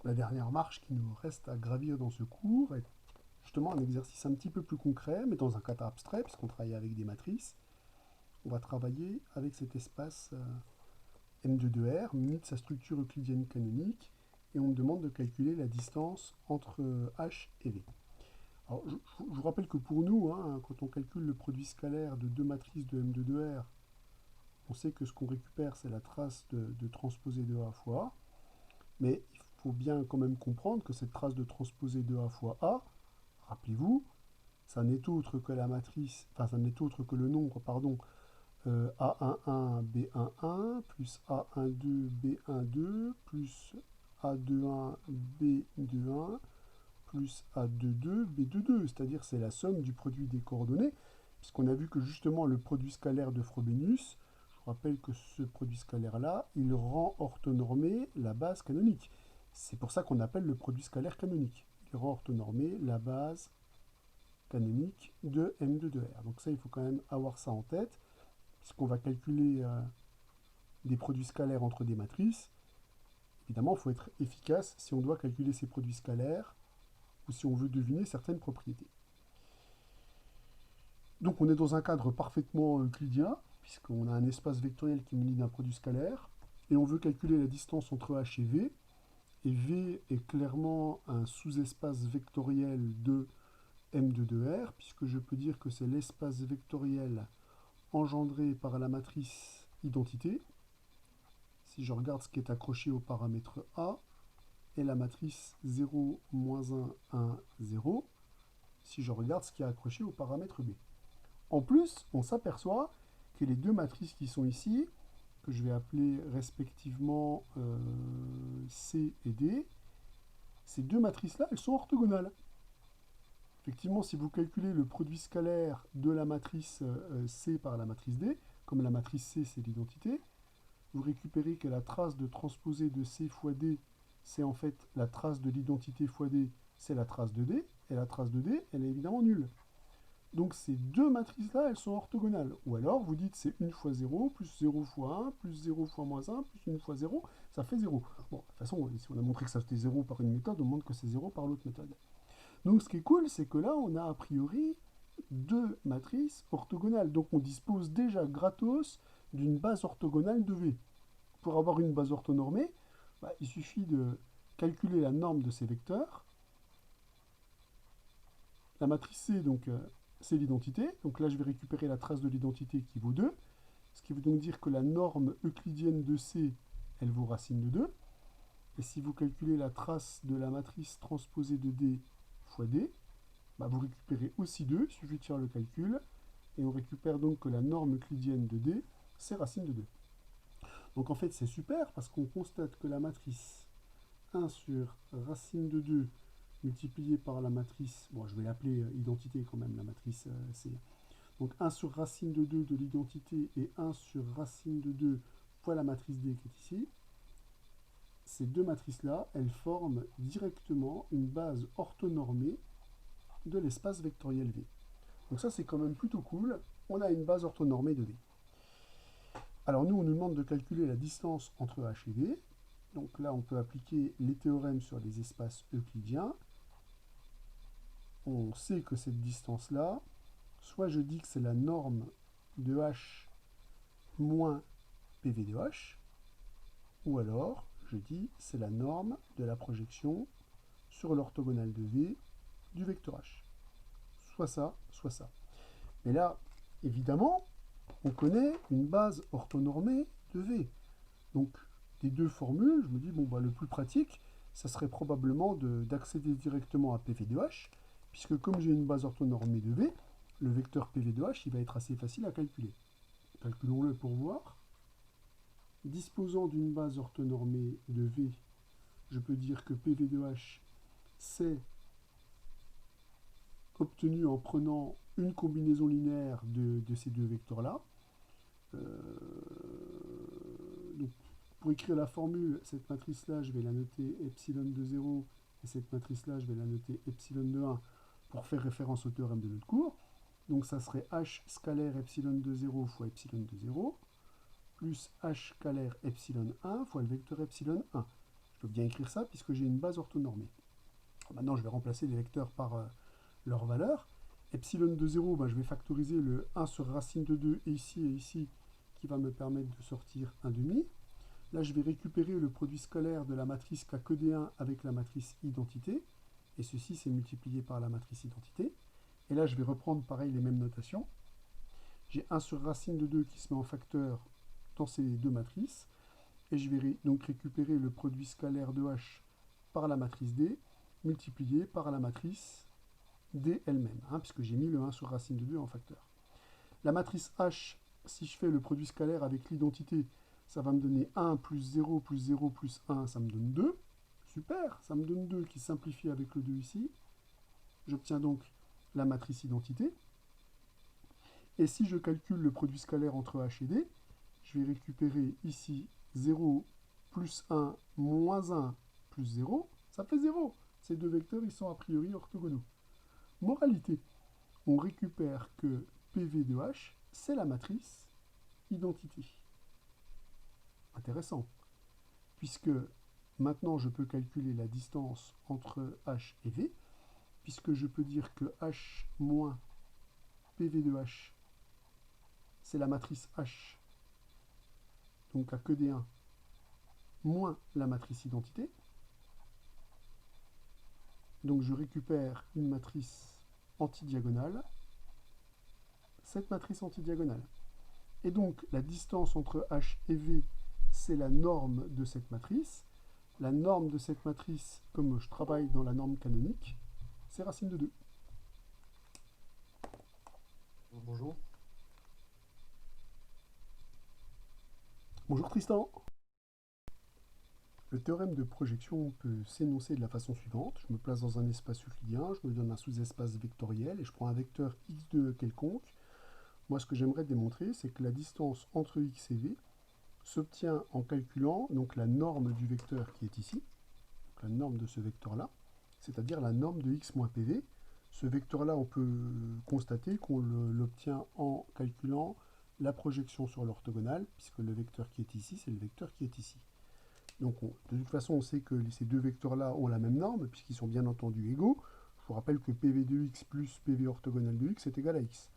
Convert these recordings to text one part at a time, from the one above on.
la dernière marche qui nous reste à gravir dans ce cours est justement un exercice un petit peu plus concret, mais dans un cadre abstrait, puisqu'on travaille avec des matrices. On va travailler avec cet espace M2,2R, muni de sa structure euclidienne canonique, et on me demande de calculer la distance entre H et V. Alors, je vous rappelle que pour nous, hein, quand on calcule le produit scalaire de deux matrices de M2,2R, on sait que ce qu'on récupère, c'est la trace de transposé de A fois A, mais il faut bien quand même comprendre que cette trace de transposé de A fois A, rappelez-vous, ça n'est autre que la matrice, enfin ça n'est autre que le nombre, pardon, A11, B11, plus A12, B12, plus A21, B21, plus A22, B22, c'est-à-dire c'est la somme du produit des coordonnées, puisqu'on a vu que justement le produit scalaire de Frobenius, je vous rappelle que ce produit scalaire-là, il rend orthonormé la base canonique. C'est pour ça qu'on appelle le produit scalaire canonique. Il rend orthonormé la base canonique de M2,2R. Donc ça, il faut quand même avoir ça en tête, puisqu'on va calculer des produits scalaires entre des matrices. Évidemment, il faut être efficace si on doit calculer ces produits scalaires ou si on veut deviner certaines propriétés. Donc on est dans un cadre parfaitement euclidien, puisqu'on a un espace vectoriel qui est muni d'un produit scalaire, et on veut calculer la distance entre H et V est clairement un sous-espace vectoriel de M2,2R, puisque je peux dire que c'est l'espace vectoriel engendré par la matrice identité. Si je regarde ce qui est accroché au paramètre A, et la matrice 0, moins 1, 1, 0, si je regarde ce qui est accroché au paramètre B. En plus, on s'aperçoit que les deux matrices qui sont ici, que je vais appeler respectivement C et D, ces deux matrices-là, elles sont orthogonales. Effectivement, si vous calculez le produit scalaire de la matrice C par la matrice D, comme la matrice C, c'est l'identité, vous récupérez que la trace de transposé de C fois D, c'est en fait la trace de l'identité fois D, c'est la trace de D, et la trace de D, elle est évidemment nulle. Donc ces deux matrices-là, elles sont orthogonales. Ou alors, vous dites c'est 1 fois 0, plus 0 fois 1, plus 0 fois moins 1, plus 1 fois 0, ça fait 0. Bon, de toute façon, si on a montré que ça fait 0 par une méthode, on montre que c'est 0 par l'autre méthode. Donc ce qui est cool, c'est que là, on a a priori deux matrices orthogonales. Donc on dispose déjà gratos d'une base orthogonale de V. Pour avoir une base orthonormée, il suffit de calculer la norme de ces vecteurs. La matrice C, donc, c'est l'identité. Donc là, je vais récupérer la trace de l'identité qui vaut 2. Ce qui veut donc dire que la norme euclidienne de C, elle vaut racine de 2. Et si vous calculez la trace de la matrice transposée de D fois D, vous récupérez aussi 2, il suffit de faire le calcul. Et on récupère donc que la norme euclidienne de D, c'est racine de 2. Donc en fait, c'est super parce qu'on constate que la matrice 1 sur racine de 2 multiplié par la matrice, bon je vais l'appeler identité quand même, la matrice C. Donc 1 sur racine de 2 de l'identité et 1 sur racine de 2 fois la matrice D qui est ici. Ces deux matrices-là, elles forment directement une base orthonormée de l'espace vectoriel V. Donc ça c'est quand même plutôt cool, on a une base orthonormée de V. Alors nous on nous demande de calculer la distance entre H et V. Donc là on peut appliquer les théorèmes sur les espaces euclidiens. On sait que cette distance-là, soit je dis que c'est la norme de H moins PV de H, ou alors je dis c'est la norme de la projection sur l'orthogonale de V du vecteur H. Soit ça, soit ça. Mais là, évidemment, on connaît une base orthonormée de V. Donc, des deux formules, je me dis, le plus pratique, ça serait probablement d'accéder directement à PV de H, puisque comme j'ai une base orthonormée de V, le vecteur PV de H, il va être assez facile à calculer. Calculons-le pour voir. Disposant d'une base orthonormée de V, je peux dire que PV de H, c'est obtenu en prenant une combinaison linéaire de ces deux vecteurs-là. Donc, pour écrire la formule, cette matrice-là, je vais la noter epsilon de 0, et cette matrice-là, je vais la noter epsilon de 1 pour faire référence au théorème de notre cours. Donc ça serait h scalaire epsilon de 0 fois epsilon de 0, plus h scalaire epsilon 1 fois le vecteur epsilon 1. Je peux bien écrire ça puisque j'ai une base orthonormée. Maintenant, je vais remplacer les vecteurs par leur valeur. Epsilon de 0, ben, je vais factoriser le 1 sur racine de 2 et ici, qui va me permettre de sortir 1 demi. Là, je vais récupérer le produit scalaire de la matrice K que D1 avec la matrice identité. Et ceci, c'est multiplié par la matrice identité. Et là, je vais reprendre pareil les mêmes notations. J'ai 1 sur racine de 2 qui se met en facteur dans ces deux matrices. Et je vais donc récupérer le produit scalaire de H par la matrice D, multiplié par la matrice D elle-même, puisque j'ai mis le 1 sur racine de 2 en facteur. La matrice H, si je fais le produit scalaire avec l'identité, ça va me donner 1 plus 0 plus 0 plus 1, ça me donne 2. Super, ça me donne 2 qui simplifie avec le 2 ici. J'obtiens donc la matrice identité. Et si je calcule le produit scalaire entre H et D, je vais récupérer ici 0 plus 1 moins 1 plus 0, ça fait 0. Ces deux vecteurs, ils sont a priori orthogonaux. Moralité, on récupère que PV de H, c'est la matrice identité. Intéressant, puisque maintenant je peux calculer la distance entre H et V, puisque je peux dire que H moins PV de H, c'est la matrice H, donc à que D1, moins la matrice identité. Donc je récupère une matrice antidiagonale, cette matrice antidiagonale. Et donc la distance entre H et V, c'est la norme de cette matrice. La norme de cette matrice, comme je travaille dans la norme canonique, c'est racine de 2. Bonjour. Bonjour Tristan. Le théorème de projection peut s'énoncer de la façon suivante. Je me place dans un espace euclidien, je me donne un sous-espace vectoriel et je prends un vecteur x2 quelconque. Moi, ce que j'aimerais démontrer, c'est que la distance entre x et v s'obtient en calculant donc la norme du vecteur qui est ici, donc la norme de ce vecteur-là, c'est-à-dire la norme de x moins pv. Ce vecteur-là, on peut constater qu'on l'obtient en calculant la projection sur l'orthogonale, puisque le vecteur qui est ici, c'est le vecteur qui est ici. Donc de toute façon, on sait que ces deux vecteurs-là ont la même norme, puisqu'ils sont bien entendu égaux. Je vous rappelle que PV de x plus PV orthogonal de x est égal à x.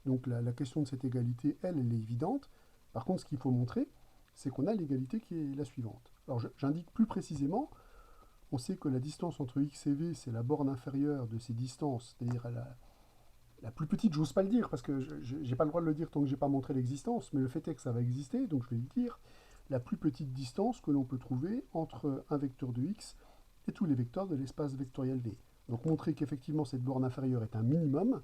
Donc la question de cette égalité, elle est évidente. Par contre, ce qu'il faut montrer, c'est qu'on a l'égalité qui est la suivante. Alors j'indique plus précisément, on sait que la distance entre x et v, c'est la borne inférieure de ces distances, c'est-à-dire la plus petite, j'ose pas le dire, parce que je n'ai pas le droit de le dire tant que je n'ai pas montré l'existence, mais le fait est que ça va exister, donc je vais le dire, la plus petite distance que l'on peut trouver entre un vecteur de x et tous les vecteurs de l'espace vectoriel V. Donc montrer qu'effectivement cette borne inférieure est un minimum,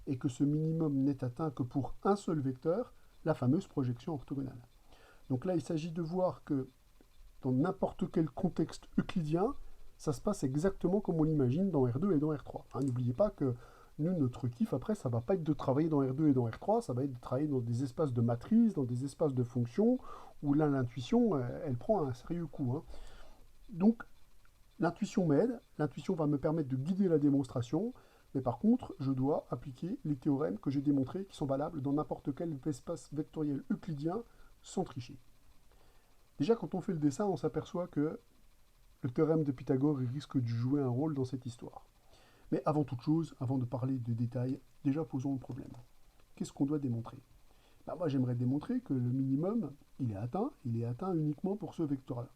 et que ce minimum n'est atteint que pour un seul vecteur, la fameuse projection orthogonale. Donc là, il s'agit de voir que dans n'importe quel contexte euclidien, ça se passe exactement comme on l'imagine dans R2 et dans R3. N'oubliez pas que nous, notre kiff, après, ça ne va pas être de travailler dans R2 et dans R3, ça va être de travailler dans des espaces de matrices, dans des espaces de fonctions, où là, l'intuition, elle prend un sérieux coup. Donc, l'intuition m'aide, l'intuition va me permettre de guider la démonstration, mais par contre, je dois appliquer les théorèmes que j'ai démontrés, qui sont valables dans n'importe quel espace vectoriel euclidien, sans tricher. Déjà, quand on fait le dessin, on s'aperçoit que le théorème de Pythagore risque de jouer un rôle dans cette histoire. Mais avant toute chose, avant de parler de détails, déjà posons le problème. Qu'est-ce qu'on doit démontrer? Moi, j'aimerais démontrer que le minimum, il est atteint uniquement pour ce vecteur-là.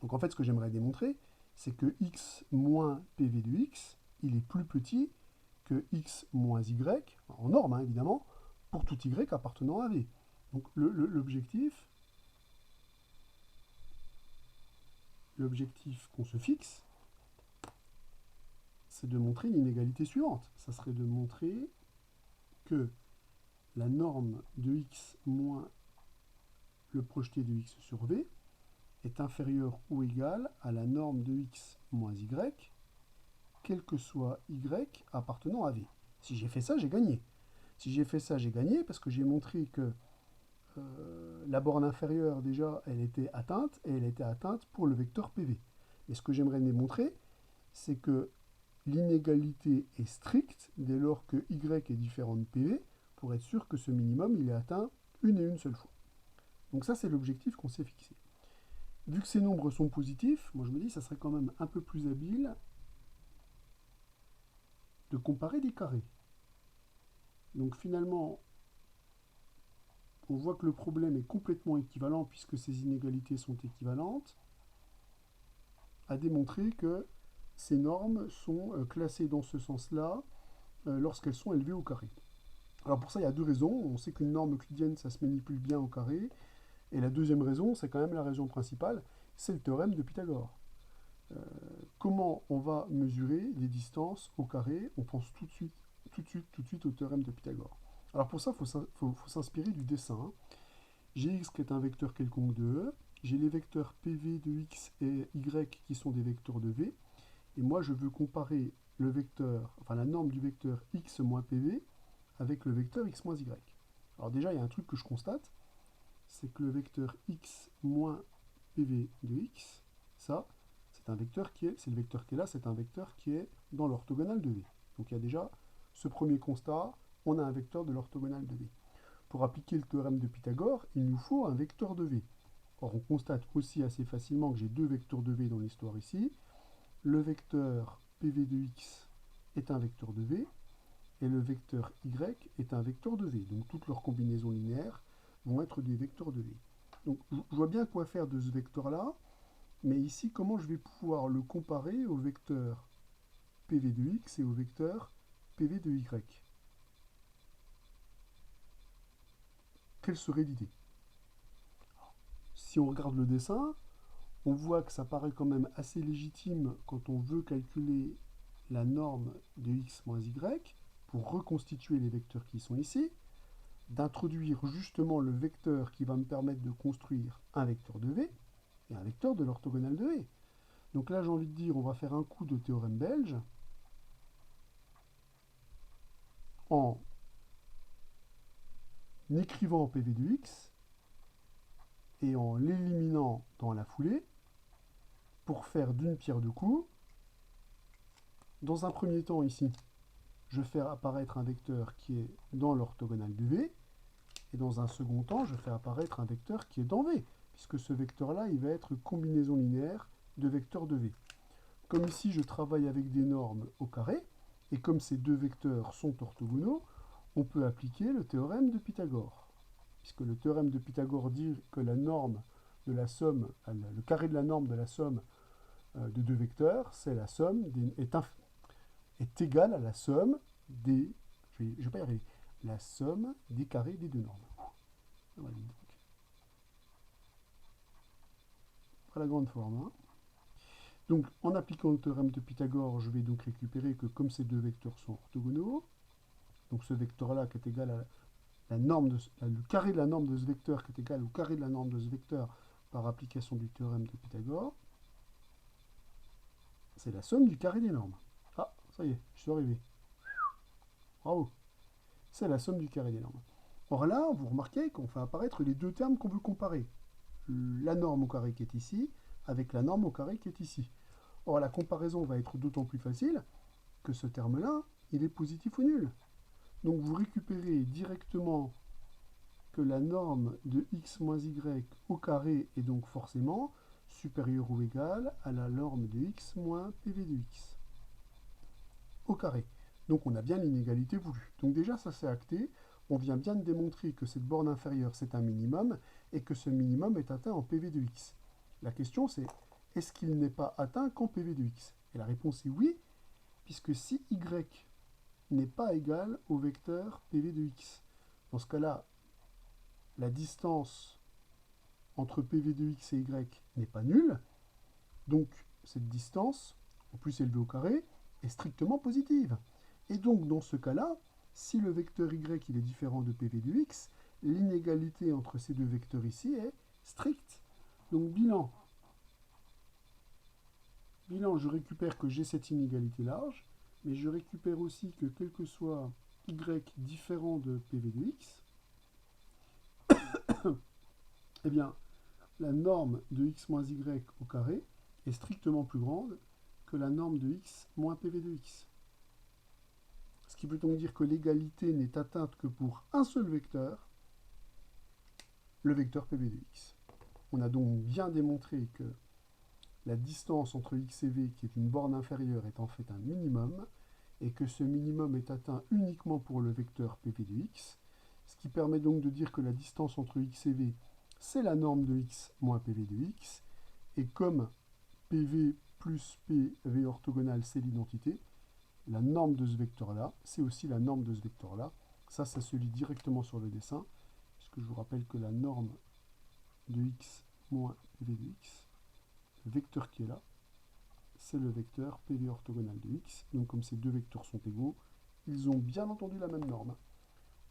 Donc en fait, ce que j'aimerais démontrer, c'est que x moins PV de x, il est plus petit que x moins y, en norme évidemment, pour tout y appartenant à V. Donc l'objectif qu'on se fixe, c'est de montrer l'inégalité suivante. Ça serait de montrer que la norme de x moins le projeté de x sur v est inférieure ou égale à la norme de x moins y, quel que soit y appartenant à v. Si j'ai fait ça, j'ai gagné. Si j'ai fait ça, j'ai gagné parce que j'ai montré que la borne inférieure, déjà, elle était atteinte, et elle était atteinte pour le vecteur PV. Et ce que j'aimerais démontrer, c'est que l'inégalité est stricte dès lors que y est différent de PV, pour être sûr que ce minimum, il est atteint une et une seule fois. Donc ça, c'est l'objectif qu'on s'est fixé. vu que ces nombres sont positifs, moi je me dis que ça serait quand même un peu plus habile de comparer des carrés. Donc finalement, on voit que le problème est complètement équivalent puisque ces inégalités sont équivalentes, à démontrer que ces normes sont classées dans ce sens-là lorsqu'elles sont élevées au carré. Alors pour ça, il y a deux raisons. On sait qu'une norme euclidienne, ça se manipule bien au carré. Et la deuxième raison, c'est quand même la raison principale, c'est le théorème de Pythagore. Comment on va mesurer les distances au carré? On pense tout de suite au théorème de Pythagore. Alors pour ça, il faut s'inspirer du dessin. Hein. J'ai x qui est un vecteur quelconque de E, j'ai les vecteurs PV de x et y qui sont des vecteurs de V, et moi je veux comparer le vecteur, enfin la norme du vecteur x moins PV avec le vecteur x moins y. Alors déjà, il y a un truc que je constate, c'est que le vecteur x moins PV de x, ça, c'est un vecteur qui est, c'est le vecteur qui est là, c'est un vecteur qui est dans l'orthogonale de V. Donc il y a déjà ce premier constat, on a un vecteur de l'orthogonale de V. Pour appliquer le théorème de Pythagore, il nous faut un vecteur de V. Or, on constate aussi assez facilement que j'ai deux vecteurs de V dans l'histoire ici. Le vecteur PV de x est un vecteur de V, et le vecteur y est un vecteur de V. Donc toutes leurs combinaisons linéaires vont être des vecteurs de V. Donc je vois bien quoi faire de ce vecteur-là, mais ici, comment je vais pouvoir le comparer au vecteur PV de x et au vecteur PV de y? Quelle serait l'idée? Si on regarde le dessin, on voit que ça paraît quand même assez légitime quand on veut calculer la norme de x moins y pour reconstituer les vecteurs qui sont ici, d'introduire justement le vecteur qui va me permettre de construire un vecteur de V et un vecteur de l'orthogonale de V. Donc là, j'ai envie de dire, on va faire un coup de théorème belge en écrivant PV de x et en l'éliminant dans la foulée pour faire d'une pierre deux coups. Dans un premier temps, ici, je fais apparaître un vecteur qui est dans l'orthogonale de V, et dans un second temps, je fais apparaître un vecteur qui est dans V, puisque ce vecteur-là, il va être combinaison linéaire de vecteurs de V. Comme ici, je travaille avec des normes au carré, et comme ces deux vecteurs sont orthogonaux, on peut appliquer le théorème de Pythagore. Puisque le théorème de Pythagore dit que la norme de la somme, le carré de la norme de la somme de deux vecteurs, c'est la somme est égal à la somme des, je vais pas y arriver, la somme des carrés des deux normes. Voilà, donc. À la grande forme. Hein. Donc, en appliquant le théorème de Pythagore, je vais donc récupérer que comme ces deux vecteurs sont orthogonaux, donc ce vecteur-là qui est égal à la norme le carré de la norme de ce vecteur qui est égal au carré de la norme de ce vecteur par application du théorème de Pythagore, c'est la somme du carré des normes. Ah, ça y est, je suis arrivé. Bravo. C'est la somme du carré des normes. Or là, vous remarquez qu'on fait apparaître les deux termes qu'on veut comparer. La norme au carré qui est ici avec la norme au carré qui est ici. Or, la comparaison va être d'autant plus facile que ce terme-là, il est positif ou nul. Donc, vous récupérez directement que la norme de x moins y au carré est donc forcément supérieure ou égale à la norme de x moins pv de x au carré. Donc on a bien l'inégalité voulue. Donc déjà ça c'est acté, on vient bien de démontrer que cette borne inférieure c'est un minimum et que ce minimum est atteint en pv de x. La question c'est, est-ce qu'il n'est pas atteint qu'en pv de x? Et la réponse est oui, puisque si y n'est pas égal au vecteur pv de x, dans ce cas-là, la distance entre PV de x et y n'est pas nulle, donc cette distance, en plus élevée au carré, est strictement positive. Et donc dans ce cas-là, si le vecteur y il est différent de PV de x, l'inégalité entre ces deux vecteurs ici est stricte. Donc bilan, je récupère que j'ai cette inégalité large, mais je récupère aussi que quel que soit y différent de PV de x, eh bien, la norme de x moins y au carré est strictement plus grande que la norme de x moins pv de x. Ce qui veut donc dire que l'égalité n'est atteinte que pour un seul vecteur, le vecteur pv de x. On a donc bien démontré que la distance entre x et v, qui est une borne inférieure, est en fait un minimum, et que ce minimum est atteint uniquement pour le vecteur PV de x, ce qui permet donc de dire que la distance entre x et v, c'est la norme de x moins PV de x, et comme PV plus PV orthogonal, c'est l'identité, la norme de ce vecteur-là, c'est aussi la norme de ce vecteur-là. Ça se lit directement sur le dessin, puisque je vous rappelle que la norme de x moins PV de x, le vecteur qui est là, c'est le vecteur PV orthogonal de x. Donc comme ces deux vecteurs sont égaux, ils ont bien entendu la même norme.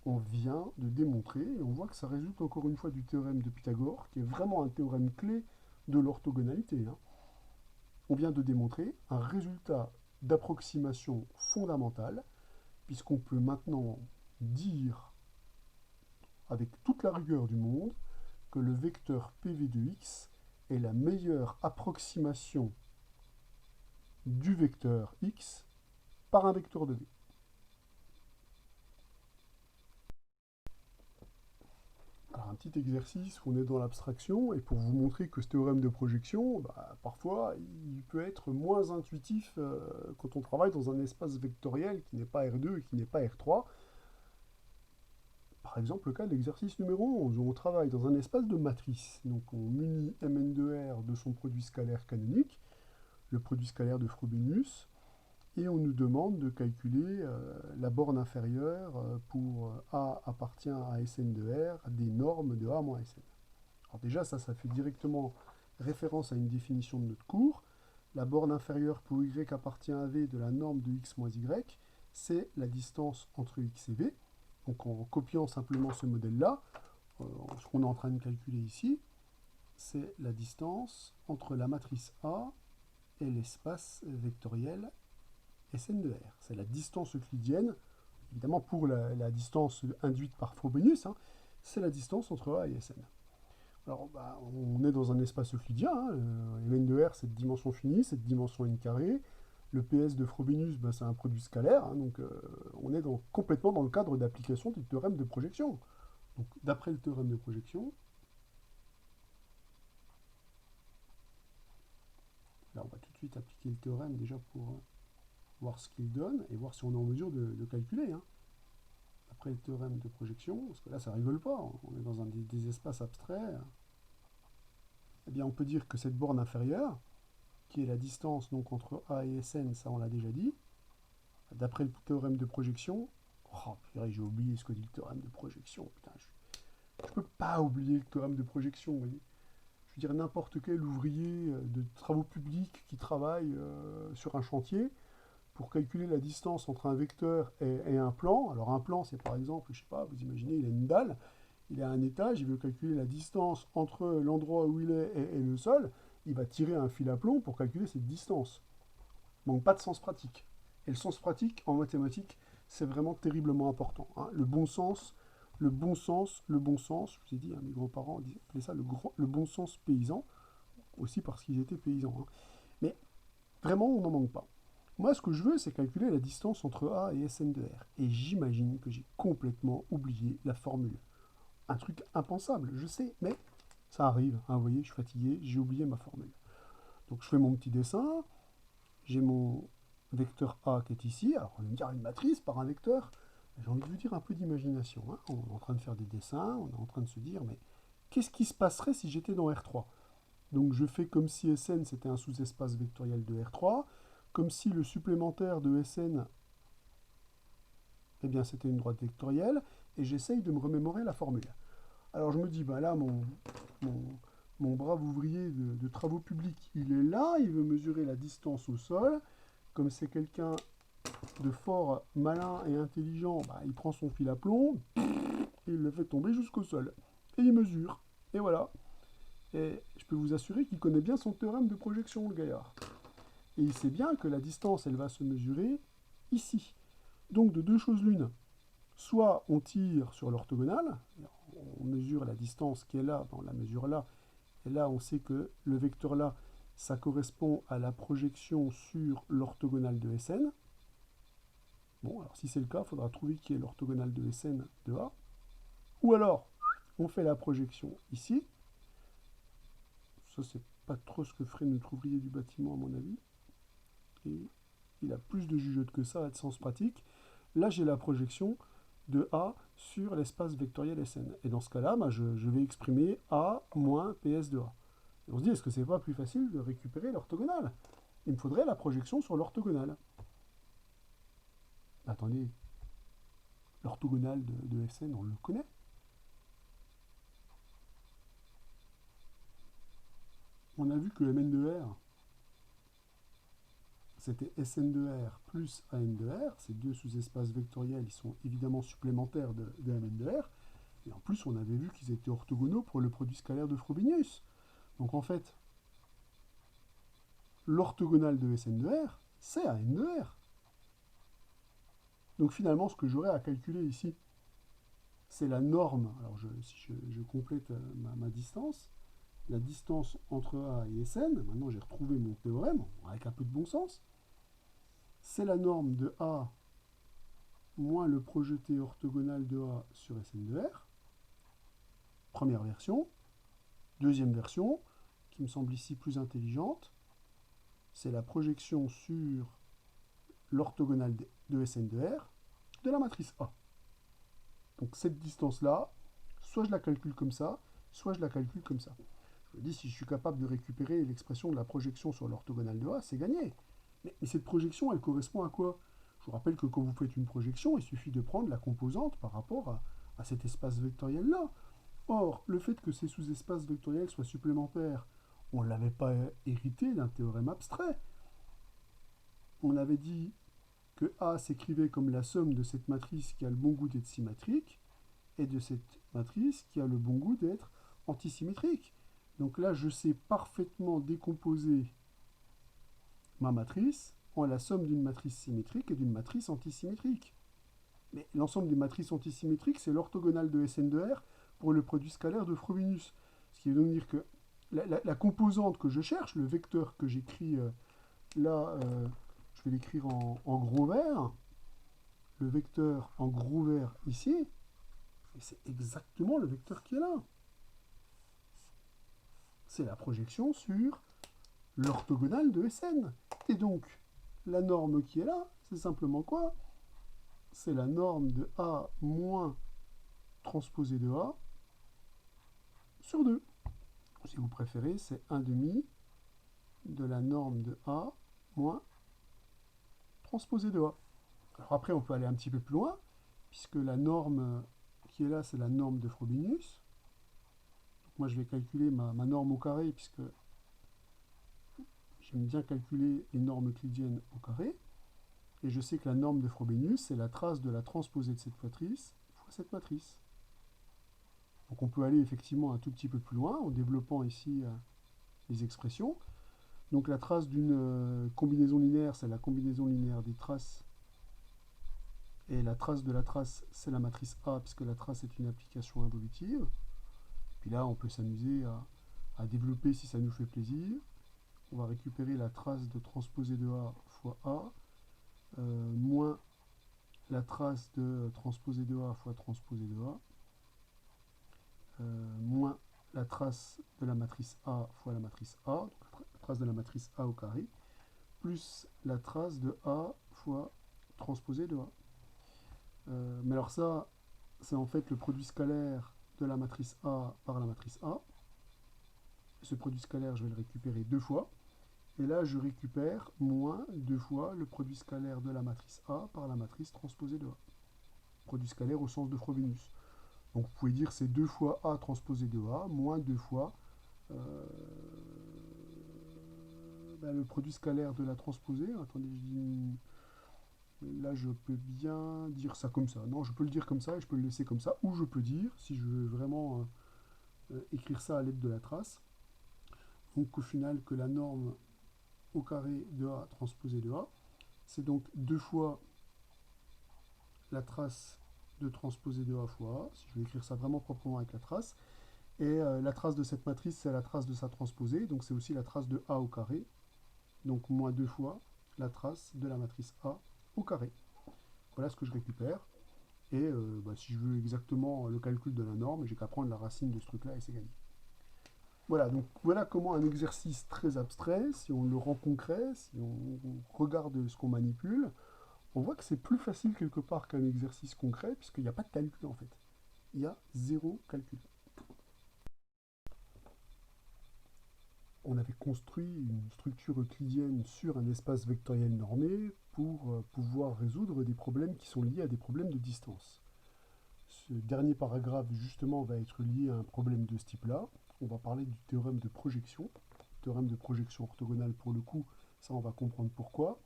On vient de démontrer, et on voit que ça résulte encore une fois du théorème de Pythagore, qui est vraiment un théorème clé de l'orthogonalité. On vient de démontrer un résultat d'approximation fondamentale, puisqu'on peut maintenant dire, avec toute la rigueur du monde, que le vecteur PV de x est la meilleure approximation du vecteur x par un vecteur de v. Alors un petit exercice, on est dans l'abstraction, et pour vous montrer que ce théorème de projection, parfois, il peut être moins intuitif quand on travaille dans un espace vectoriel qui n'est pas R2 et qui n'est pas R3. Par exemple, le cas de l'exercice numéro 11, où on travaille dans un espace de matrice. Donc on munit Mn de R de son produit scalaire canonique, le produit scalaire de Frobenius, et on nous demande de calculer la borne inférieure pour A appartient à Sn de R des normes de A moins Sn. Alors déjà, ça fait directement référence à une définition de notre cours. La borne inférieure pour Y appartient à V de la norme de X moins Y, c'est la distance entre X et V. Donc en copiant simplement ce modèle-là, ce qu'on est en train de calculer ici, c'est la distance entre la matrice A et l'espace vectoriel Sn de R. C'est la distance euclidienne, évidemment pour la distance induite par Frobenius, c'est la distance entre A et Sn. Alors on est dans un espace euclidien, Mn de R c'est de dimension finie, c'est de dimension n carré. Le PS de Frobenius, c'est un produit scalaire, donc on est complètement dans le cadre d'application du théorème de projection. Donc d'après le théorème de projection, là on va tout de suite appliquer le théorème déjà pour voir ce qu'il donne et voir si on est en mesure de calculer. Après le théorème de projection, parce que là ça rigole pas, on est dans des espaces abstraits, eh bien on peut dire que cette borne inférieure, qui est la distance donc entre A et Sn, ça on l'a déjà dit, d'après le théorème de projection, oh purée, j'ai oublié ce que dit le théorème de projection, putain, je ne peux pas oublier le théorème de projection, vous voyez. Je veux dire, n'importe quel ouvrier de travaux publics qui travaille sur un chantier, pour calculer la distance entre un vecteur et un plan, alors un plan c'est par exemple, je sais pas, vous imaginez, il a une dalle, il a un étage, il veut calculer la distance entre l'endroit où il est et le sol, il va tirer un fil à plomb pour calculer cette distance. Donc pas de sens pratique. Et le sens pratique en mathématiques, c'est vraiment terriblement important. Le bon sens, le bon sens, le bon sens, je vous ai dit, mes grands-parents appelaient ça le bon sens paysan, aussi parce qu'ils étaient paysans. Mais vraiment, on n'en manque pas. Moi, ce que je veux, c'est calculer la distance entre A et Sn de R. Et j'imagine que j'ai complètement oublié la formule. Un truc impensable, je sais, mais ça arrive. Vous voyez, je suis fatigué, j'ai oublié ma formule. Donc je fais mon petit dessin, j'ai mon vecteur A qui est ici. Alors on va me dire une matrice par un vecteur. J'ai envie de vous dire un peu d'imagination. On est en train de faire des dessins, on est en train de se dire, mais qu'est-ce qui se passerait si j'étais dans R3? Donc je fais comme si Sn c'était un sous-espace vectoriel de R3, comme si le supplémentaire de Sn, eh bien c'était une droite vectorielle, et j'essaye de me remémorer la formule. Alors je me dis, là mon brave ouvrier de travaux publics, il est là, il veut mesurer la distance au sol. Comme c'est quelqu'un de fort malin et intelligent, il prend son fil à plomb, et il le fait tomber jusqu'au sol. Et il mesure. Et voilà. Et je peux vous assurer qu'il connaît bien son théorème de projection, le gaillard. Et il sait bien que la distance, elle va se mesurer ici. Donc de deux choses l'une. Soit on tire sur l'orthogonale, on mesure la distance qui est là, on la mesure là, et là on sait que le vecteur là, ça correspond à la projection sur l'orthogonale de Sn. Bon, alors si c'est le cas, il faudra trouver qui est l'orthogonale de Sn de A. Ou alors, on fait la projection ici, Ça, c'est pas trop ce que ferait notre ouvrier du bâtiment, à mon avis. Et il a plus de jugeote que ça, à sens pratique. Là, j'ai la projection de A sur l'espace vectoriel Sn. Et dans ce cas-là, bah, je vais exprimer A moins PS de A. Et on se dit, est-ce que c'est pas plus facile de récupérer l'orthogonale? Il me faudrait la projection sur l'orthogonale. Attendez, l'orthogonale de Sn, on le connaît. On a vu que Mn de R, c'était Sn de R plus An de R. Ces deux sous-espaces vectoriels, ils sont évidemment supplémentaires de Mn de R. Et en plus, on avait vu qu'ils étaient orthogonaux pour le produit scalaire de Frobenius. Donc en fait, l'orthogonale de Sn de R, c'est An de R. Donc finalement, ce que j'aurais à calculer ici, c'est la norme. Alors si je complète ma distance, la distance entre A et Sn, maintenant j'ai retrouvé mon théorème, avec un peu de bon sens, c'est la norme de A moins le projeté orthogonal de A sur Sn de R. Première version. Deuxième version, qui me semble ici plus intelligente, c'est la projection sur l'orthogonale de Sn de R de la matrice A. Donc cette distance-là, soit je la calcule comme ça, soit je la calcule comme ça. Je me dis, si je suis capable de récupérer l'expression de la projection sur l'orthogonale de A, c'est gagné. Mais cette projection, elle correspond à quoi? Je vous rappelle que quand vous faites une projection, il suffit de prendre la composante par rapport à cet espace vectoriel-là. Or, le fait que ces sous-espaces vectoriels soient supplémentaires, on ne l'avait pas hérité d'un théorème abstrait. On avait dit que A s'écrivait comme la somme de cette matrice qui a le bon goût d'être symétrique et de cette matrice qui a le bon goût d'être antisymétrique. Donc là, je sais parfaitement décomposer ma matrice en la somme d'une matrice symétrique et d'une matrice antisymétrique. Mais l'ensemble des matrices antisymétriques, c'est l'orthogonale de Sn de R pour le produit scalaire de Frobenius. Ce qui veut donc dire que la composante que je cherche, le vecteur que j'écris là, je vais l'écrire en gros vert, le vecteur en gros vert ici, c'est exactement le vecteur qui est là. C'est la projection sur l'orthogonale de Sn. Et donc, la norme qui est là, c'est simplement quoi? C'est la norme de A moins transposé de A sur 2. Si vous préférez, c'est 1 demi de la norme de A moins transposé de A. Alors après, on peut aller un petit peu plus loin, puisque la norme qui est là, c'est la norme de Frobenius. Donc moi, je vais calculer ma norme au carré, puisque j'aime bien calculer les normes euclidiennes au carré. Et je sais que la norme de Frobenius, c'est la trace de la transposée de cette matrice fois cette matrice. Donc on peut aller effectivement un tout petit peu plus loin, en développant ici les expressions. Donc la trace d'une combinaison linéaire, c'est la combinaison linéaire des traces. Et la trace de la trace, c'est la matrice A, puisque la trace est une application involutive. Puis là, on peut s'amuser à développer si ça nous fait plaisir. On va récupérer la trace de transposé de A fois A, moins la trace de transposé de A fois transposé de A, moins la trace de la matrice A fois la matrice A, donc la trace de la matrice A au carré, plus la trace de A fois transposé de A. Mais alors ça, c'est en fait le produit scalaire de la matrice A par la matrice A. Ce produit scalaire, je vais le récupérer deux fois. Et là, je récupère moins deux fois le produit scalaire de la matrice A par la matrice transposée de A. Produit scalaire au sens de Frobenius. Donc vous pouvez dire c'est 2 fois A transposé de A, moins 2 fois le produit scalaire de la transposée. Attendez, je dis... Là, je peux bien dire ça comme ça. Non, je peux le dire comme ça et je peux le laisser comme ça. Ou je peux dire, si je veux vraiment écrire ça à l'aide de la trace, donc au final que la norme au carré de A transposé de A, c'est donc 2 fois la trace de transposé de A fois A, si je veux écrire ça vraiment proprement avec la trace. Et la trace de cette matrice, c'est la trace de sa transposée, donc c'est aussi la trace de A au carré, donc moins 2 fois la trace de la matrice A au carré. Voilà ce que je récupère. Et si je veux exactement le calcul de la norme, j'ai qu'à prendre la racine de ce truc-là et c'est gagné. Voilà, donc voilà comment un exercice très abstrait, si on le rend concret, si on regarde ce qu'on manipule, on voit que c'est plus facile quelque part qu'un exercice concret, puisqu'il n'y a pas de calcul en fait. Il y a zéro calcul. On avait construit une structure euclidienne sur un espace vectoriel normé pour pouvoir résoudre des problèmes qui sont liés à des problèmes de distance. Ce dernier paragraphe, justement, va être lié à un problème de ce type-là. On va parler du théorème de projection. Théorème de projection orthogonale, pour le coup, ça, on va comprendre pourquoi.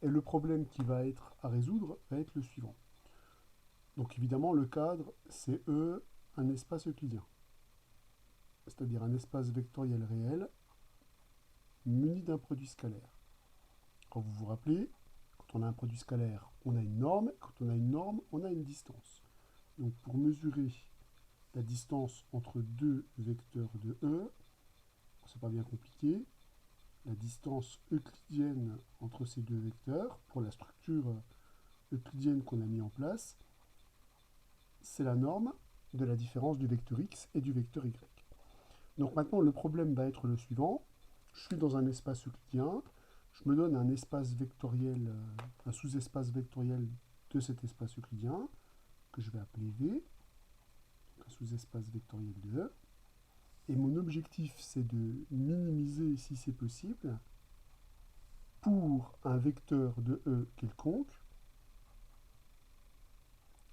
Et le problème qui va être à résoudre va être le suivant. Donc, évidemment, le cadre, c'est E, un espace euclidien. C'est-à-dire un espace vectoriel réel muni d'un produit scalaire. Quand vous vous rappelez, quand on a un produit scalaire, on a une norme. Quand on a une norme, on a une distance. Donc, pour mesurer la distance entre deux vecteurs de E, c'est pas bien compliqué, la distance euclidienne entre ces deux vecteurs, pour la structure euclidienne qu'on a mis en place, c'est la norme de la différence du vecteur x et du vecteur y. Donc maintenant, le problème va être le suivant. Je suis dans un espace euclidien, je me donne un espace vectoriel, un sous-espace vectoriel de cet espace euclidien, que je vais appeler V, donc un sous-espace vectoriel de E. Et mon objectif, c'est de minimiser, si c'est possible, pour un vecteur de E quelconque,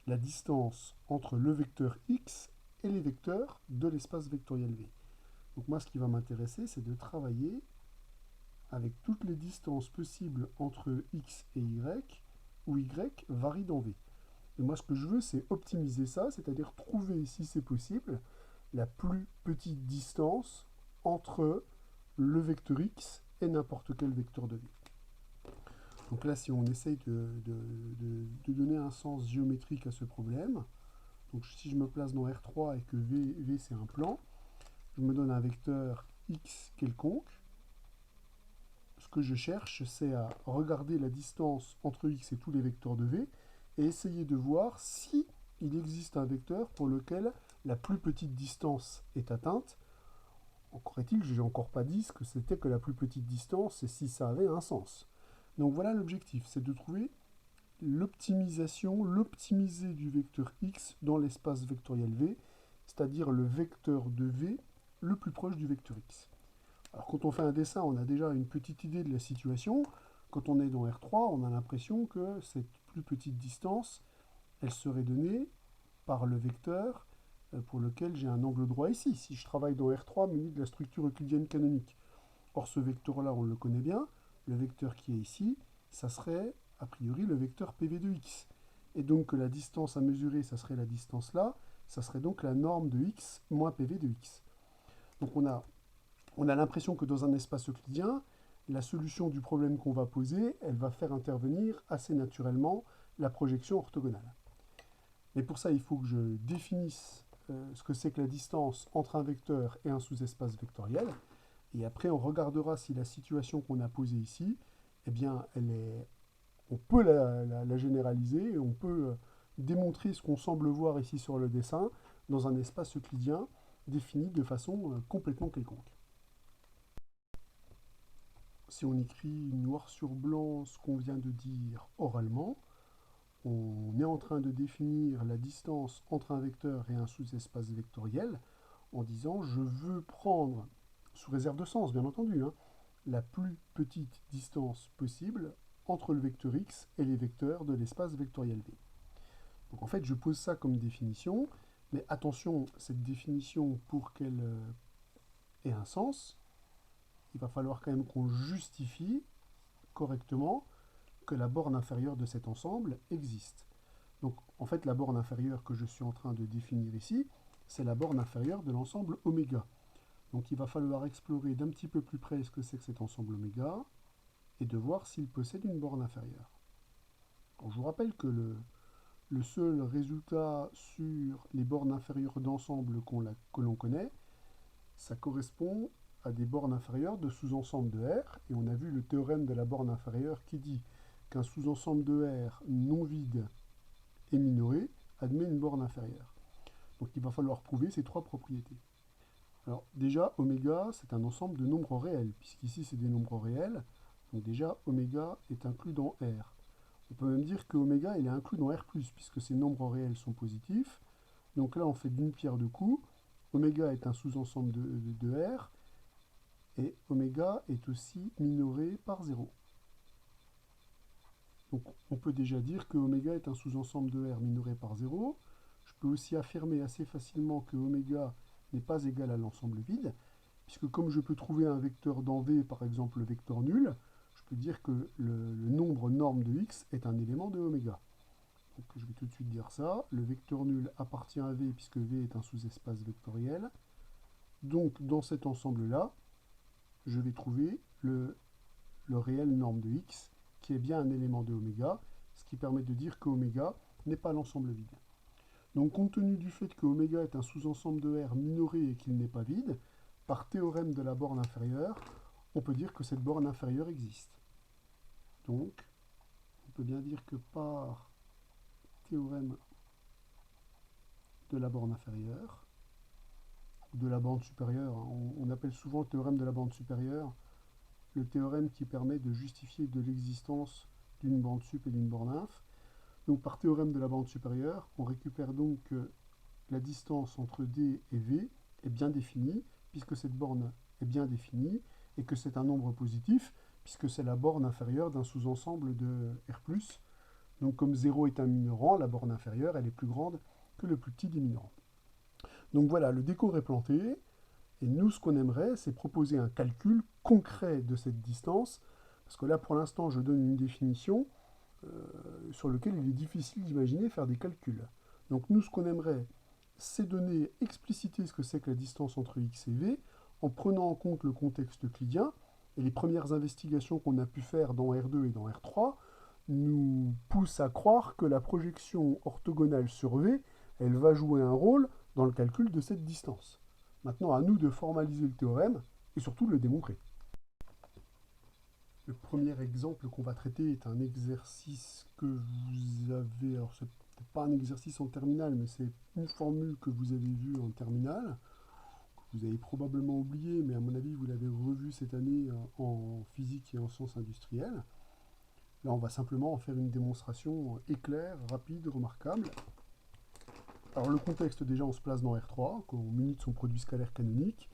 la distance entre le vecteur x et les vecteurs de l'espace vectoriel V. Donc moi, ce qui va m'intéresser, c'est de travailler avec toutes les distances possibles entre x et y, où y varie dans V. Et moi, ce que je veux, c'est optimiser ça, c'est-à-dire trouver, si c'est possible, la plus petite distance entre le vecteur x et n'importe quel vecteur de V. Donc là, si on essaye de donner un sens géométrique à ce problème, donc si je me place dans R3 et que V c'est un plan, je me donne un vecteur x quelconque. Ce que je cherche, c'est à regarder la distance entre x et tous les vecteurs de V et essayer de voir si il existe un vecteur pour lequel la plus petite distance est atteinte. Encore est-il que je n'ai encore pas dit ce que c'était que la plus petite distance et si ça avait un sens. Donc voilà l'objectif, c'est de trouver l'optimisation, l'optimisé du vecteur x dans l'espace vectoriel V, c'est-à-dire le vecteur de V le plus proche du vecteur x. Alors quand on fait un dessin, on a déjà une petite idée de la situation. Quand on est dans R3, on a l'impression que cette plus petite distance, elle serait donnée par le vecteur pour lequel j'ai un angle droit ici. Si je travaille dans R3 muni de la structure euclidienne canonique. Or ce vecteur-là, on le connaît bien. Le vecteur qui est ici, ça serait a priori le vecteur PV de x. Et donc la distance à mesurer, ça serait la distance là. Ça serait donc la norme de x moins PV de x. Donc on a l'impression que dans un espace euclidien, la solution du problème qu'on va poser, elle va faire intervenir assez naturellement la projection orthogonale. Mais pour ça, il faut que je définisse ce que c'est que la distance entre un vecteur et un sous-espace vectoriel. Et après, on regardera si la situation qu'on a posée ici, eh bien, on peut la généraliser et on peut démontrer ce qu'on semble voir ici sur le dessin dans un espace euclidien défini de façon complètement quelconque. Si on écrit noir sur blanc ce qu'on vient de dire oralement, on est en train de définir la distance entre un vecteur et un sous-espace vectoriel en disant je veux prendre, sous réserve de sens bien entendu, hein, la plus petite distance possible entre le vecteur x et les vecteurs de l'espace vectoriel V. Donc en fait je pose ça comme définition, mais attention, cette définition pour qu'elle ait un sens, il va falloir quand même qu'on justifie correctement que la borne inférieure de cet ensemble existe. Donc en fait la borne inférieure que je suis en train de définir ici, c'est la borne inférieure de l'ensemble oméga. Donc il va falloir explorer d'un petit peu plus près ce que c'est que cet ensemble oméga et de voir s'il possède une borne inférieure. Alors, je vous rappelle que le seul résultat sur les bornes inférieures d'ensemble que l'on connaît, ça correspond à des bornes inférieures de sous-ensemble de R, et on a vu le théorème de la borne inférieure qui dit qu'un sous-ensemble de R non vide et minoré admet une borne inférieure. Donc il va falloir prouver ces trois propriétés. Alors déjà, oméga, c'est un ensemble de nombres réels, puisqu'ici c'est des nombres réels. Donc déjà, oméga est inclus dans R. On peut même dire que oméga il est inclus dans R+, puisque ces nombres réels sont positifs. Donc là, on fait d'une pierre deux coups. Oméga est un sous-ensemble de R, et oméga est aussi minoré par 0. Donc on peut déjà dire que oméga est un sous-ensemble de R minoré par 0. Je peux aussi affirmer assez facilement que oméga n'est pas égal à l'ensemble vide, puisque comme je peux trouver un vecteur dans V, par exemple le vecteur nul, je peux dire que le nombre norme de x est un élément de oméga. Donc je vais tout de suite dire ça. Le vecteur nul appartient à V puisque V est un sous-espace vectoriel. Donc dans cet ensemble-là, je vais trouver le réel norme de x qui est bien un élément de oméga, ce qui permet de dire que oméga n'est pas l'ensemble vide. Donc compte tenu du fait que oméga est un sous-ensemble de R minoré et qu'il n'est pas vide, par théorème de la borne inférieure, on peut dire que cette borne inférieure existe. Donc, on peut bien dire que par théorème de la borne inférieure, ou de la borne supérieure, hein, on appelle souvent le théorème de la borne supérieure le théorème qui permet de justifier de l'existence d'une borne sup et d'une borne inf. Donc par théorème de la borne supérieure, on récupère donc que la distance entre D et V est bien définie, puisque cette borne est bien définie, et que c'est un nombre positif, puisque c'est la borne inférieure d'un sous-ensemble de R+. Donc comme 0 est un minorant, la borne inférieure, elle est plus grande que le plus petit des minorants. Donc voilà, le décor est planté, et nous, ce qu'on aimerait, c'est proposer un calcul concret de cette distance, parce que là, pour l'instant, je donne une définition sur laquelle il est difficile d'imaginer faire des calculs. Donc nous, ce qu'on aimerait, c'est donner, expliciter ce que c'est que la distance entre x et v, en prenant en compte le contexte euclidien, et les premières investigations qu'on a pu faire dans R2 et dans R3 nous poussent à croire que la projection orthogonale sur V, elle va jouer un rôle dans le calcul de cette distance. Maintenant, à nous de formaliser le théorème et surtout de le démontrer. Le premier exemple qu'on va traiter est un exercice que vous avez, alors c'est peut-être pas un exercice en terminale, mais c'est une formule que vous avez vue en terminale, que vous avez probablement oublié, mais à mon avis vous l'avez revue cette année en physique et en sciences industrielles. Là on va simplement en faire une démonstration éclair, rapide, remarquable. Alors le contexte, déjà on se place dans R3, qu'on munit de son produit scalaire canonique,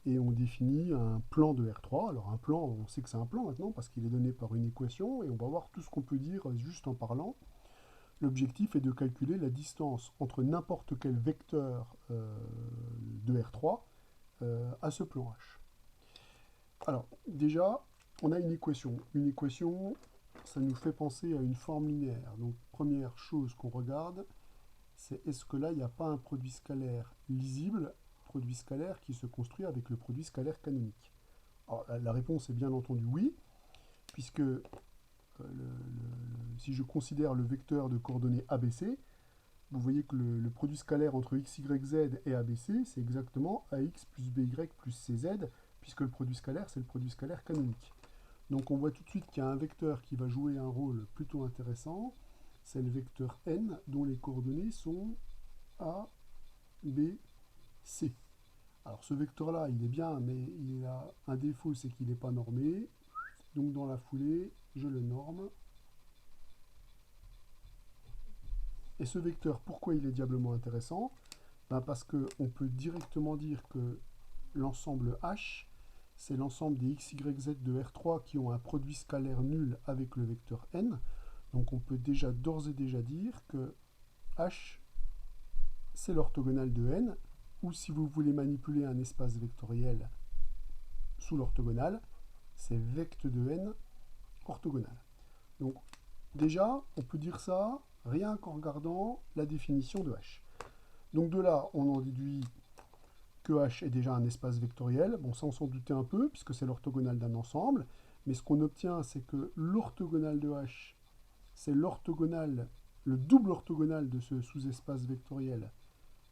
et on définit un plan de R3. Alors un plan, on sait que c'est un plan maintenant, parce qu'il est donné par une équation, et on va voir tout ce qu'on peut dire juste en parlant. L'objectif est de calculer la distance entre n'importe quel vecteur de R3 à ce plan H. Alors déjà, on a une équation. Une équation, ça nous fait penser à une forme linéaire. Donc première chose qu'on regarde, c'est est-ce que là, il n'y a pas un produit scalaire lisible, produit scalaire qui se construit avec le produit scalaire canonique? Alors, la réponse est bien entendu oui, puisque si je considère le vecteur de coordonnées ABC, vous voyez que le produit scalaire entre x, y, z et ABC, c'est exactement ax plus by plus cz, puisque le produit scalaire, c'est le produit scalaire canonique. Donc on voit tout de suite qu'il y a un vecteur qui va jouer un rôle plutôt intéressant, c'est le vecteur n, dont les coordonnées sont A, B, C. Alors ce vecteur-là, il est bien, mais il a un défaut, c'est qu'il n'est pas normé. Donc dans la foulée, je le norme. Et ce vecteur, pourquoi il est diablement intéressant? Parce qu'on peut directement dire que l'ensemble H, c'est l'ensemble des x, y, z de R3 qui ont un produit scalaire nul avec le vecteur n. Donc on peut déjà d'ores et déjà dire que H, c'est l'orthogonale de n, ou si vous voulez manipuler un espace vectoriel sous l'orthogonale, c'est vect de n orthogonale. Donc déjà, on peut dire ça rien qu'en regardant la définition de H. Donc de là, on en déduit que H est déjà un espace vectoriel. Bon, ça on s'en doutait un peu, puisque c'est l'orthogonale d'un ensemble. Mais ce qu'on obtient, c'est que l'orthogonale de H, c'est l'orthogonale, le double orthogonal de ce sous-espace vectoriel.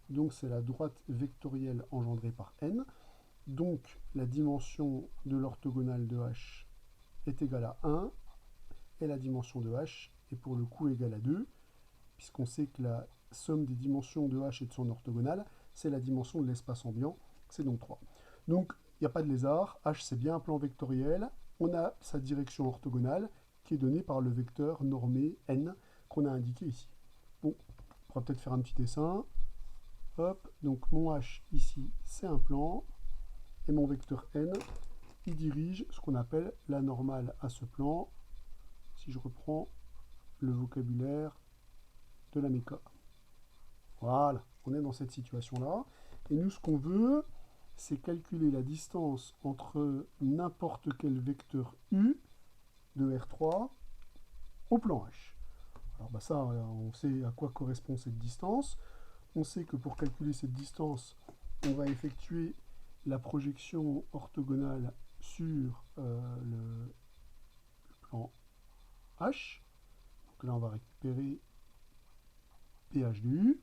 Donc c'est la droite vectorielle engendrée par n. Donc la dimension de l'orthogonale de H est égale à 1, et la dimension de H est pour le coup égale à 2, puisqu'on sait que la somme des dimensions de H et de son orthogonale, c'est la dimension de l'espace ambiant, c'est donc 3. Donc, il n'y a pas de lézard. H, c'est bien un plan vectoriel. On a sa direction orthogonale qui est donnée par le vecteur normé n qu'on a indiqué ici. Bon, on pourra peut-être faire un petit dessin. Hop, donc mon H ici, c'est un plan. Et mon vecteur n, il dirige ce qu'on appelle la normale à ce plan. Si je reprends le vocabulaire de la méca. Voilà, on est dans cette situation-là. Et nous, ce qu'on veut, c'est calculer la distance entre n'importe quel vecteur U de R3 au plan H. Alors bah ça, on sait à quoi correspond cette distance. On sait que pour calculer cette distance, on va effectuer la projection orthogonale sur le plan H. Donc là, on va récupérer PH de U.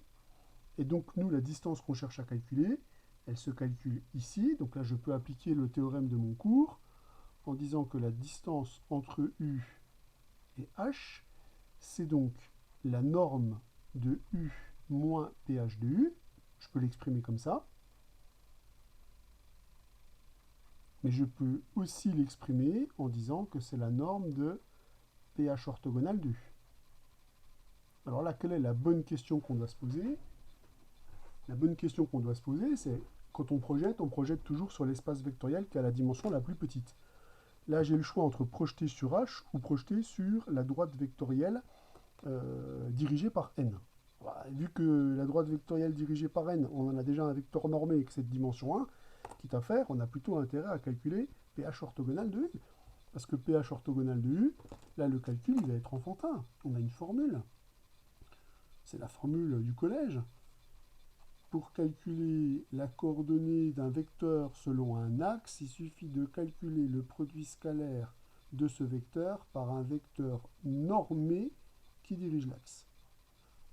Et donc, nous, la distance qu'on cherche à calculer, elle se calcule ici. Donc là, je peux appliquer le théorème de mon cours en disant que la distance entre U et H, c'est donc la norme de U moins PH de U. Je peux l'exprimer comme ça. Mais je peux aussi l'exprimer en disant que c'est la norme de PH orthogonale de U. Alors là, quelle est la bonne question qu'on doit se poser? La bonne question qu'on doit se poser, c'est quand on projette toujours sur l'espace vectoriel qui a la dimension la plus petite. Là, j'ai le choix entre projeter sur H ou projeter sur la droite vectorielle dirigée par n. Voilà, vu que la droite vectorielle dirigée par n, on en a déjà un vecteur normé avec cette dimension 1, quitte à faire, on a plutôt intérêt à calculer pH orthogonal de U. Parce que pH orthogonal de U, là, le calcul, il va être enfantin. On a une formule. C'est la formule du collège. Pour calculer la coordonnée d'un vecteur selon un axe, il suffit de calculer le produit scalaire de ce vecteur par un vecteur normé qui dirige l'axe.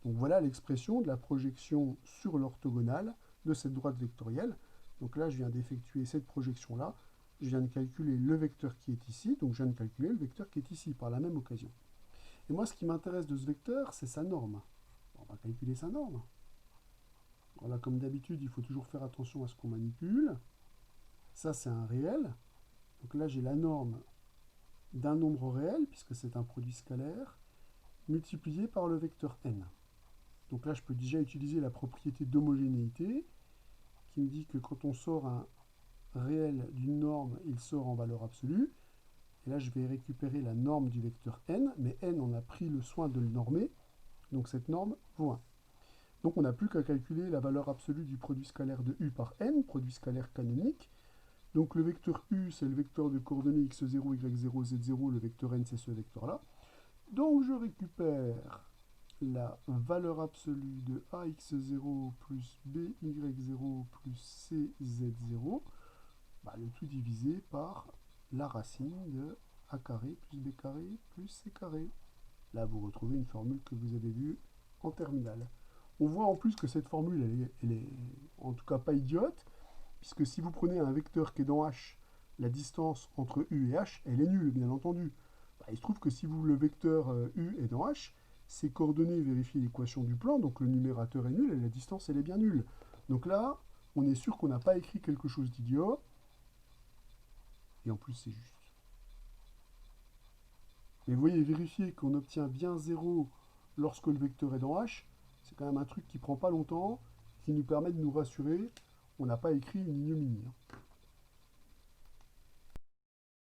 Donc voilà l'expression de la projection sur l'orthogonale de cette droite vectorielle. Donc là, je viens d'effectuer cette projection-là. Je viens de calculer le vecteur qui est ici, donc je viens de calculer le vecteur qui est ici par la même occasion. Et moi, ce qui m'intéresse de ce vecteur, c'est sa norme. On va calculer sa norme. Voilà, comme d'habitude, il faut toujours faire attention à ce qu'on manipule. Ça, c'est un réel. Donc là, j'ai la norme d'un nombre réel, puisque c'est un produit scalaire, multiplié par le vecteur n. Donc là, je peux déjà utiliser la propriété d'homogénéité, qui me dit que quand on sort un réel d'une norme, il sort en valeur absolue. Et là, je vais récupérer la norme du vecteur n, mais n, on a pris le soin de le normer, donc cette norme vaut 1. Donc on n'a plus qu'à calculer la valeur absolue du produit scalaire de U par n, produit scalaire canonique. Donc le vecteur U, c'est le vecteur de coordonnées x0, y0, z0, le vecteur n, c'est ce vecteur-là. Donc je récupère la valeur absolue de ax0 plus by0 plus cz0, le tout divisé par la racine de a carré plus b carré plus c carré. Là, vous retrouvez une formule que vous avez vue en terminale. On voit en plus que cette formule, elle est en tout cas pas idiote, puisque si vous prenez un vecteur qui est dans H, la distance entre U et H, elle est nulle, bien entendu. Il se trouve que si le vecteur U est dans H, ses coordonnées vérifient l'équation du plan, donc le numérateur est nul et la distance, elle est bien nulle. Donc là, on est sûr qu'on n'a pas écrit quelque chose d'idiot, et en plus, c'est juste. Mais vous voyez, vérifier qu'on obtient bien 0 lorsque le vecteur est dans H, c'est quand même un truc qui prend pas longtemps, qui nous permet de nous rassurer, on n'a pas écrit une ignominie.